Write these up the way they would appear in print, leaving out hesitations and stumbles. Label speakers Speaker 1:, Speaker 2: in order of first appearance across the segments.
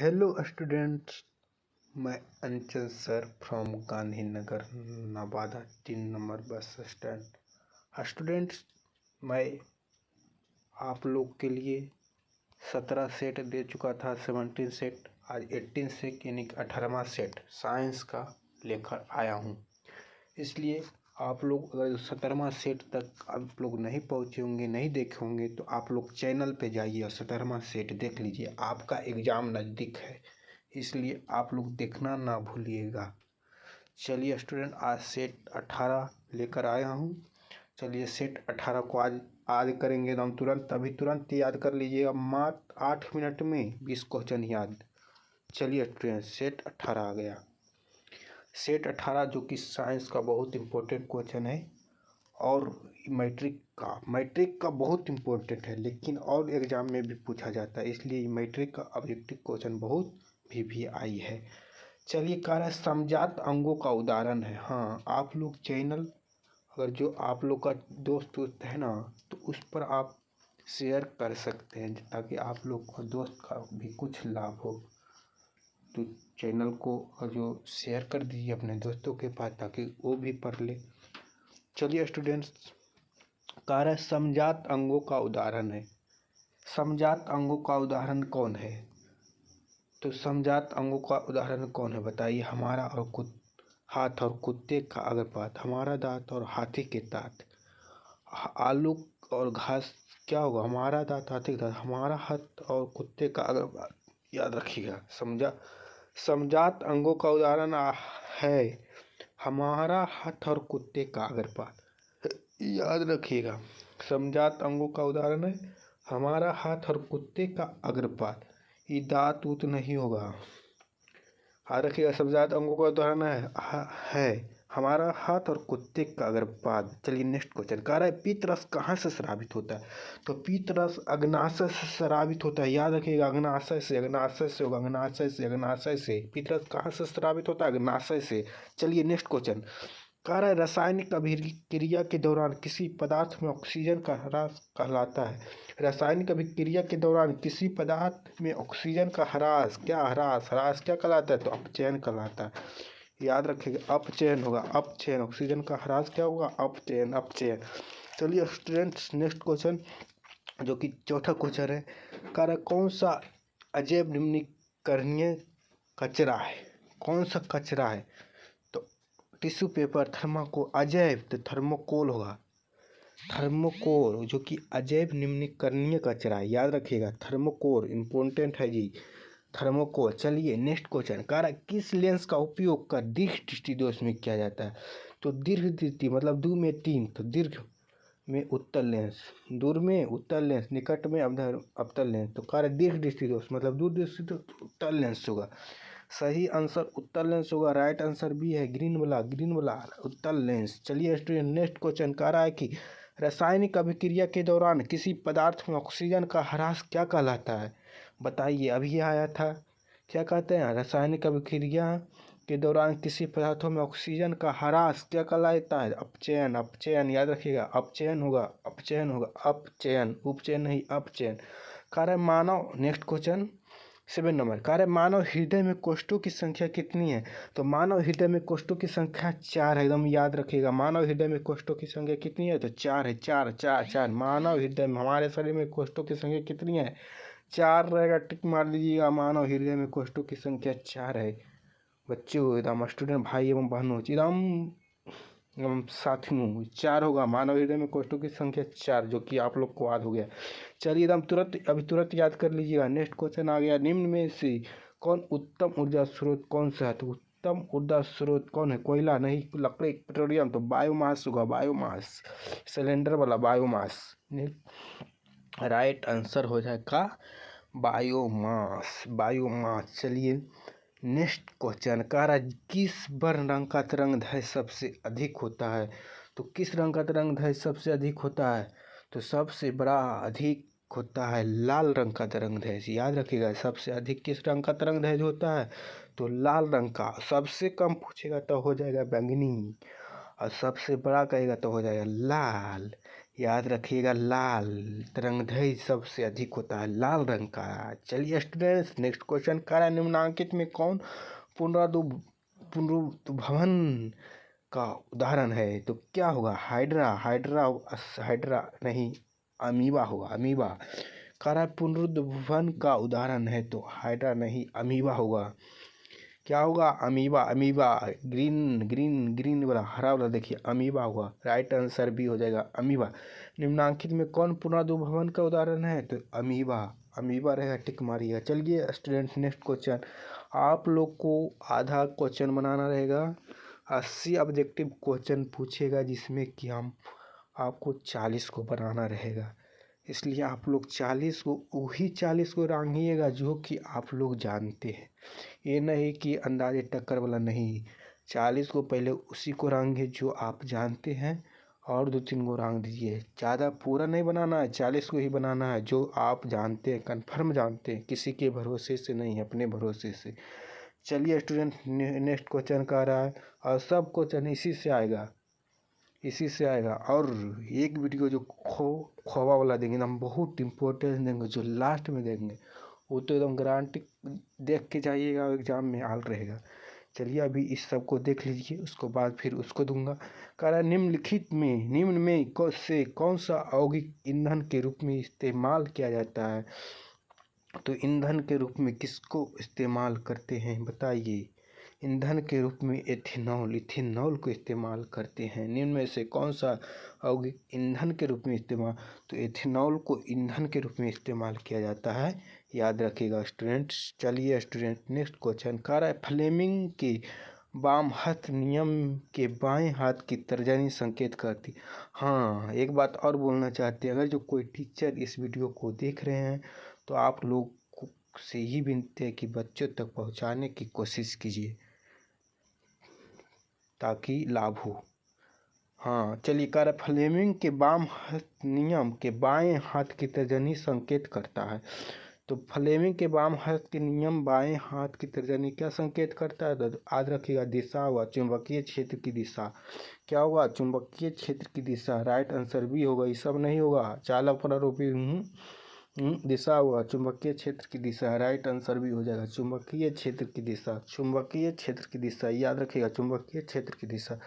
Speaker 1: Hello students, मैं अंचल sir from Gandhinagar Nawada 3 number bus stand. Students, मैं आप लोग के लिए 17 सेट दे चुका था। 17 सेट, आज 18 सेट यानी कि 18वां सेट साइंस का लेकर आया हूँ। इसलिए आप लोग अगर 17वां सेट तक आप लोग नहीं पहुँचे होंगे, नहीं देखे होंगे, तो आप लोग चैनल पे जाइए और 17वां सेट देख लीजिए। आपका एग्ज़ाम नज़दीक है, इसलिए आप लोग देखना ना भूलिएगा। चलिए स्टूडेंट, आज सेट 18 लेकर आया हूँ। चलिए सेट 18 को आज करेंगे हम तुरंत याद कर लीजिएगा। मात्र 8 मिनट में 20 क्वेश्चन याद। चलिए स्टूडेंट, सेट 18 आ गया। सेट 18 जो कि साइंस का बहुत इम्पोर्टेंट क्वेश्चन है और मैट्रिक का बहुत इम्पोर्टेंट है, लेकिन और एग्ज़ाम में भी पूछा जाता है, इसलिए मैट्रिक का ऑब्जेक्टिव क्वेश्चन बहुत भी आई है। चलिए, कह रहा है समजात अंगों का उदाहरण है। हाँ, आप लोग चैनल अगर जो आप लोग का दोस्त है ना, तो उस पर आप शेयर कर सकते हैं ताकि आप लोग का दोस्त का भी कुछ लाभ हो। तो चैनल को जो शेयर कर दीजिए अपने दोस्तों के पास ताकि वो भी पढ़ ले। चलिए स्टूडेंट्स, कह रहा है समजात अंगों का उदाहरण है। समजात अंगों का उदाहरण कौन है? तो समजात अंगों का उदाहरण कौन है बताइए। हमारा और हाथ और कुत्ते का अग्रपात, हमारा दांत और हाथी के दांत, आलू और घास क्या होगा? हमारा दांत हाथी का दांत, हमारा हाथ और कुत्ते का अग्रपात। याद रखिएगा, समजात अंगों का उदाहरण है हमारा हाथ और कुत्ते का अग्रपात। याद रखिएगा, समजात अंगों का उदाहरण है हमारा हाथ और कुत्ते का अग्रपात। ये दांत उत नहीं होगा। याद रखिएगा, समजात अंगों का उदाहरण है हमारा हाथ और कुत्ते का अग्रपात। चलिए नेक्स्ट क्वेश्चन, कह रहा है पीतरस कहाँ से स्रावित होता है? तो पीतरस अग्नाशय से स्रावित होता है। याद रखिएगा, अग्नाशय से होगा, अग्नाशय से। पीतरस कहाँ से स्रावित होता है? अग्नाशय से। चलिए नेक्स्ट क्वेश्चन, कह रहा है रासायनिक अभिक्रिया के दौरान किसी पदार्थ में ऑक्सीजन का ह्रास कहलाता है। रासायनिक अभिक्रिया के दौरान किसी पदार्थ में ऑक्सीजन का ह्रास क्या कहलाता है? तो अपचयन कहलाता है। याद रखिएगा, अपचयन होगा, अपचयन। ऑक्सीजन का ह्रास क्या होगा? अपचयन। चलिए स्टूडेंट्स, नेक्स्ट क्वेश्चन जो कि चौथा क्वेश्चन है, कह रहा है कौन सा अजैव निम्नीकरणीय कचरा है? कौन सा कचरा है? तो टिश्यू पेपर, थर्माकोल। अजैव तो थर्मोकोल होगा, थर्मोकोल जो कि अजैव निम्नीकरणीय कचरा है। याद रखिएगा, थर्मोकोल इम्पोर्टेंट है जी, थर्मोकोल। चलिए नेक्स्ट क्वेश्चन, कह रहा है किस लेंस का उपयोग कर दीर्घ दृष्टि दोष में किया जाता है? तो दीर्घ दृष्टि मतलब 2 में 3, तो दीर्घ में उत्तल लेंस, दूर में उत्तल लेंस, निकट में अवतल लेंस। तो कह रहा है दीर्घ दृष्टि दोष मतलब दूर दृष्टि तो उत्तल लेंस होगा। सही आंसर उत्तल लेंस होगा। राइट आंसर बी है, ग्रीन वाला उत्तल लेंस। चलिए स्टूडेंट, नेक्स्ट क्वेश्चन कह रहा है कि रासायनिक अभिक्रिया के दौरान किसी पदार्थ में ऑक्सीजन का ह्रास क्या कहलाता है? बताइए, अभी आया था, क्या कहते हैं? रासायनिक अभिक्रिया के दौरान किसी पदार्थों में ऑक्सीजन का ह्रास क्या कहलाता है? अपचयन। याद रखिएगा, अपचयन होगा, उपचयन नहीं, अपचयन। कह रहा है मानव, नेक्स्ट क्वेश्चन 7 नंबर, कह रहा है मानव हृदय में कोष्ठों की संख्या कितनी है? तो मानव हृदय में कोष्ठों की संख्या 4 है। एकदम याद रखिएगा, मानव हृदय में कोष्ठों की संख्या कितनी है? तो 4 है, 4। मानव हृदय में, हमारे शरीर में कोष्ठों की संख्या कितनी है? 4 रहेगा। टिक मार दीजिएगा, मानव हृदय में कोष्ठों की संख्या 4 है। बच्चों, एकदम स्टूडेंट भाई एवं बहनों, एकदम साथियों, 4 होगा। मानव हृदय में कोष्ठों की संख्या 4, जो कि आप लोग को याद हो गया। चलिए एकदम तुरंत याद कर लीजिएगा। नेक्स्ट क्वेश्चन आ गया, निम्न में से कौन उत्तम ऊर्जा स्रोत कौन सा है? तो उत्तम ऊर्जा स्रोत कौन है? कोयला नहीं, लकड़ी, पेट्रोलियम। तो बायोमास होगा, बायोमास, सिलेंडर वाला बायोमास। राइट आंसर हो जाएगा बायोमास। चलिए नेक्स्ट क्वेश्चन, कह रहा है किस वर्ण रंग का तरंगदैर्घ्य सबसे अधिक होता है? तो किस रंग का तरंगदैर्घ्य सबसे अधिक होता है? तो सबसे बड़ा अधिक होता है लाल रंग का तरंगदैर्घ्य। याद रखिएगा, सबसे अधिक किस रंग का तरंगदैर्घ्य होता है? तो लाल रंग का। सबसे कम पूछेगा तो हो जाएगा बैंगनी, और सबसे बड़ा कहेगा तो हो जाएगा लाल। याद रखिएगा लाल तरंगदैर्घ्य सबसे अधिक होता है लाल रंग का। चलिए स्टूडेंट्स, नेक्स्ट क्वेश्चन कह रहा है निम्नांकित में कौन पुनरुत्भवन का उदाहरण है? तो क्या होगा? हाइड्रा हाइड्रा हाइड्रा नहीं, अमीबा होगा। अमीबा कह रहा है पुनरुत्भवन का उदाहरण है, तो हाइड्रा नहीं अमीबा होगा। क्या होगा? Amoeba. Amoeba green green green वाला, हरा वाला देखिए अमीबा होगा। राइट आंसर भी हो जाएगा अमीबा। निम्नांकित में कौन पुनरुत्भवन का उदाहरण है? तो अमीबा। अमीबा रहेगा, टिक मारिएगा। चलिए स्टूडेंट, नेक्स्ट क्वेश्चन आप लोग को आधा क्वेश्चन बनाना रहेगा। 80 ऑब्जेक्टिव क्वेश्चन पूछेगा, जिसमें कि हम आपको 40 को बनाना रहेगा। इसलिए आप लोग 40 को वही 40 को रांगिएगा जो कि आप लोग जानते हैं। ये नहीं कि अंदाजे टक्कर वाला नहीं। 40 को पहले उसी को रांगे जो आप जानते हैं, और 2-3 को रांग दीजिए। ज़्यादा पूरा नहीं बनाना है, 40 को ही बनाना है जो आप जानते हैं, कन्फर्म जानते हैं, किसी के भरोसे से नहीं, अपने भरोसे से। चलिए स्टूडेंट, नेक्स्ट क्वेश्चन का रहा है, और सब क्वेश्चन इसी से आएगा, इसी से आएगा। और एक वीडियो जो खोवा वाला देंगे ना, हम बहुत इम्पोर्टेंस देंगे, जो लास्ट में देंगे वो तो एकदम गारंटी देख के जाइएगा, एग्जाम में हाल रहेगा। चलिए अभी इस सब को देख लीजिए, उसको बाद फिर उसको दूंगा। कह रहा है निम्न में कौन सा औगिक ईंधन के रूप में इस्तेमाल किया जाता है? तो ईंधन के रूप में किसको इस्तेमाल करते हैं बताइए? ईंधन के रूप में इथेनॉल को इस्तेमाल करते हैं। निम्न में से कौन सा औगिक ईंधन के रूप में इस्तेमाल? तो इथेनॉल को ईंधन के रूप में इस्तेमाल किया जाता है, याद रखिएगा स्टूडेंट्स। चलिए स्टूडेंट, नेक्स्ट क्वेश्चन कह रहा है फ्लेमिंग के वाम हाथ नियम के बाएं हाथ की तर्जनी संकेत करती। हाँ, एक बात और बोलना चाहते हैं, अगर जो कोई टीचर इस वीडियो को देख रहे हैं तो आप लोग से ही विनती है कि बच्चों तक पहुंचाने की कोशिश कीजिए ताकि लाभ हो। हाँ चलिए, कह रहा फ्लेमिंग के वाम हाथ नियम के बाएं हाथ की तर्जनी संकेत करता है। तो फ्लेमिंग के वाम हाथ के नियम बाएं हाथ की तर्जनी क्या संकेत करता है? तो याद रखिएगा दिशा होगा, चुंबकीय क्षेत्र की दिशा। क्या होगा? चुंबकीय क्षेत्र की दिशा। राइट आंसर भी होगा, ये सब नहीं होगा। चालक प्रारूपी दिशा होगा, चुंबकीय क्षेत्र की दिशा। राइट आंसर भी हो जाएगा चुंबकीय क्षेत्र की दिशा। चुंबकीय क्षेत्र की दिशा याद रखिएगा, चुंबकीय क्षेत्र की दिशा।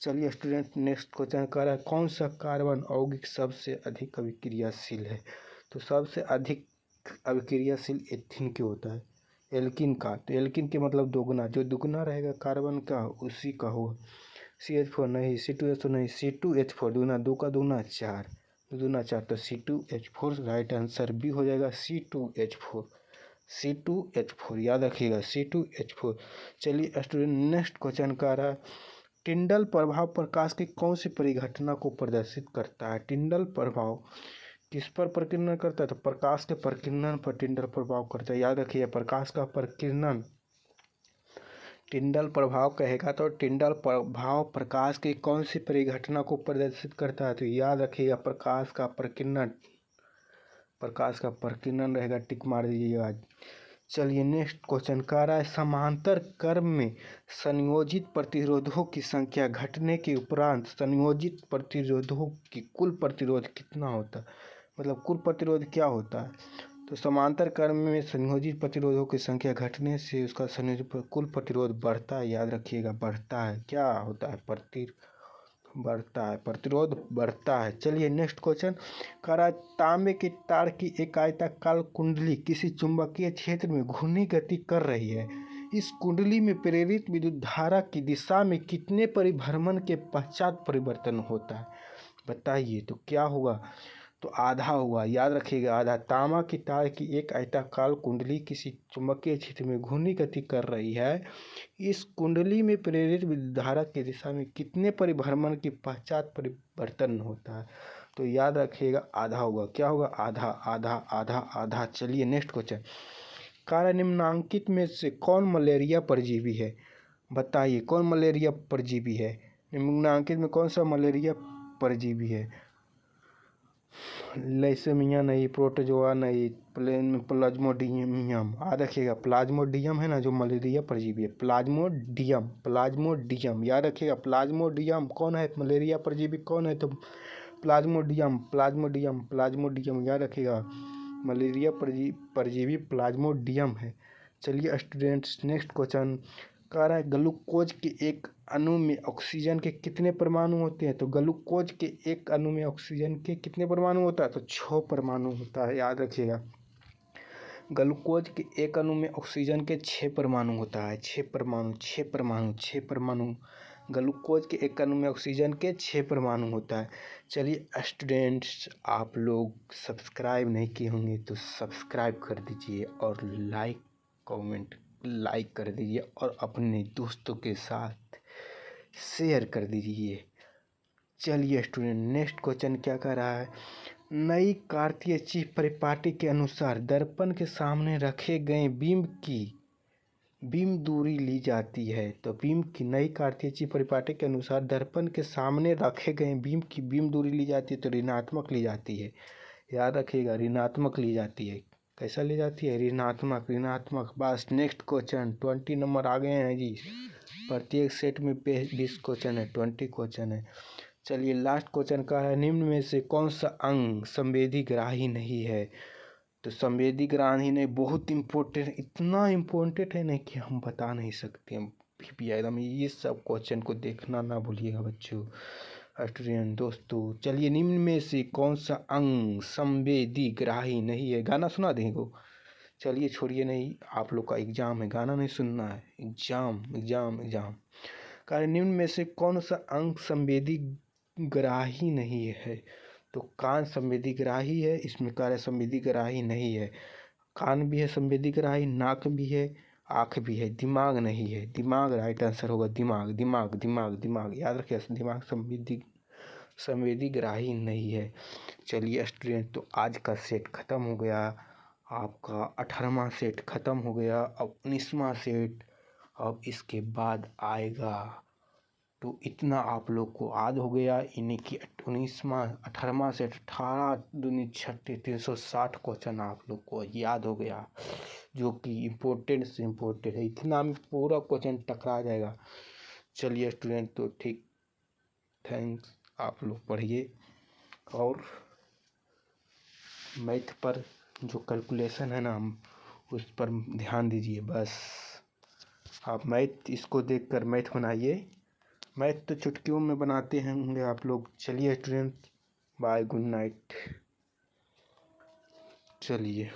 Speaker 1: चलिए स्टूडेंट, नेक्स्ट क्वेश्चन कर रहा है कौन सा कार्बन यौगिक सबसे अधिक अभिक्रियाशील है? तो सबसे अधिक अभिक्रियाशील एथीन के होता है, एल्किन का। तो एल्किन के मतलब दोगुना, जो दुगुना रहेगा कार्बन का उसी का होगा। CH4 नहीं, C2H4 नहीं, C2H4 दूना, दो का दूना 4, दूना 4, तो C2H4 राइट आंसर भी हो जाएगा C2H4। C2H4 याद रखिएगा C2H4। चलिए स्टूडेंट, नेक्स्ट क्वेश्चन का रहा टिंडल प्रभाव प्रकाश की कौन सी परिघटना को प्रदर्शित करता है? टिंडल प्रभाव किस पर प्रकीर्णन करता है? तो प्रकाश के प्रकीर्णन पर टिंडल प्रभाव करता है। याद रखिए प्रकाश का प्रकीर्णन टिंडल प्रभाव कहेगा। तो टिंडल प्रभाव प्रकाश की कौन सी परिघटना को प्रदर्शित करता है? तो याद रखिएगा प्रकाश का प्रकीर्णन रहेगा, टिक मार दीजिएगा। चलिए नेक्स्ट क्वेश्चन कह रहा है समांतर क्रम में संयोजित प्रतिरोधों की संख्या घटने के उपरांत संयोजित प्रतिरोधों की कुल प्रतिरोध कितना होता है? मतलब कुल प्रतिरोध क्या होता है? तो समांतर क्रम में संयोजित प्रतिरोधों की संख्या घटने से उसका संयोजित कुल प्रतिरोध बढ़ता है। याद रखिएगा बढ़ता है। क्या होता है? प्रतिरोध बढ़ता है। चलिए नेक्स्ट क्वेश्चन कह रहा है तांबे के तार की एक आयताकार कुंडली किसी चुंबकीय क्षेत्र में घूर्णी गति कर रही है। इस कुंडली में प्रेरित विद्युत धारा की दिशा में कितने परिभ्रमण के पश्चात परिवर्तन होता है बताइए? तो क्या होगा? तो आधा होगा, याद रखिएगा आधा। तांबा की तार की एक आयताकार कुंडली किसी चुंबकीय क्षेत्र में घूर्णी गति कर रही है। इस कुंडली में प्रेरित विद्युत धारा की दिशा में कितने परिभ्रमण के पश्चात परिवर्तन होता है? तो याद रखिएगा आधा होगा। क्या होगा? आधा आधा आधा आधा। चलिए नेक्स्ट क्वेश्चन, कार्य निम्नांकित में से कौन मलेरिया परजीवी है? बताइए कौन मलेरिया परजीवी है? निम्नांकित में कौन सा मलेरिया परजीवी है? लैसेमिया नहीं, प्रोटोजोआ नहीं, प्लाज्मोडियम। याद रखिएगा प्लाज्मोडियम है ना जो मलेरिया परजीवी है। प्लाज्मोडियम याद रखिएगा। प्लाज्मोडियम कौन है? मलेरिया परजीवी कौन है? तो प्लाज्मोडियम प्लाज्मोडियम प्लाज्मोडियम याद रखिएगा, मलेरिया परजीवी प्लाज्मोडियम है। चलिए स्टूडेंट्स, नेक्स्ट क्वेश्चन कह रहा है ग्लूकोज के एक अणु में ऑक्सीजन के कितने परमाणु होते हैं? तो ग्लूकोज के एक अणु में ऑक्सीजन के कितने परमाणु होता है? तो 6 परमाणु होता है, याद रखिएगा। ग्लूकोज के एक अणु में ऑक्सीजन के 6 परमाणु होता है। 6 परमाणु 6 परमाणु 6 परमाणु ग्लूकोज के एक अणु में ऑक्सीजन के 6 परमाणु होता है। चलिए स्टूडेंट्स, आप लोग सब्सक्राइब नहीं किए होंगे तो सब्सक्राइब कर दीजिए और लाइक कर दीजिए और अपने दोस्तों के साथ शेयर कर दीजिए। चलिए स्टूडेंट, नेक्स्ट क्वेश्चन क्या कर रहा है, नई कार्तीय चिह्न परिपाटी के अनुसार दर्पण के सामने रखे गए बीम की बीम दूरी ली जाती है। तो बीम की नई कार्तीय चिह्न परिपाटी के अनुसार दर्पण के सामने रखे गए बीम की बीम दूरी ली जाती है, तो ऋणात्मक ली जाती है। याद रखिएगा, ऋणात्मक ली जाती है। कैसा ली जाती है? ऋणात्मक। बस नेक्स्ट क्वेश्चन 20 नंबर आ गए हैं जी। प्रत्येक सेट में 20 क्वेश्चन है, 20 क्वेश्चन है। चलिए लास्ट क्वेश्चन का है, निम्न में से कौन सा अंग संवेदी ग्राही नहीं है? तो संवेदी ग्राही नहीं, बहुत इम्पोर्टेंट, इतना इम्पोर्टेंट है नहीं कि हम बता नहीं सकते हम भी एकदम। ये सब क्वेश्चन को देखना ना भूलिएगा बच्चों, स्टूडेंट दोस्तों। चलिए, निम्न में से कौन सा अंग संवेदी ग्राही नहीं है? गाना सुना देंगे को। चलिए छोड़िए, नहीं, आप लोग का एग्जाम है, गाना नहीं सुनना है, एग्जाम। कारण निम्न में से कौन सा अंग संवेदी ग्राही नहीं है? तो कान संवेदी ग्राही है, इसमें कार्य संवेदी ग्राही नहीं है। कान भी है संवेदी ग्राही, नाक भी है, आँख भी है, दिमाग नहीं है। दिमाग राइट आंसर होगा, दिमाग याद रखिए, दिमाग संवेदी ग्राही नहीं है। चलिए स्टूडेंट, तो आज का सेट खत्म हो गया, आपका 18वां सेट खत्म हो गया। अब 19वां सेट अब इसके बाद आएगा। तो इतना आप लोग को याद हो गया, यानी कि 18वां सेट 18 दूनी 36 360 क्वेश्चन आप लोग को याद हो गया, जो कि इम्पोर्टेंट से इम्पोर्टेंट है। इतना में पूरा क्वेश्चन टकरा जाएगा। चलिए स्टूडेंट, तो ठीक, थैंक्स। आप लोग पढ़िए और मैथ पर जो कैलकुलेशन है ना, उस पर ध्यान दीजिए। बस आप मैथ इसको देखकर मैथ बनाइए। मैथ तो चुटकियों में बनाते होंगे आप लोग। चलिए स्टूडेंट, बाय, गुड नाइट। चलिए।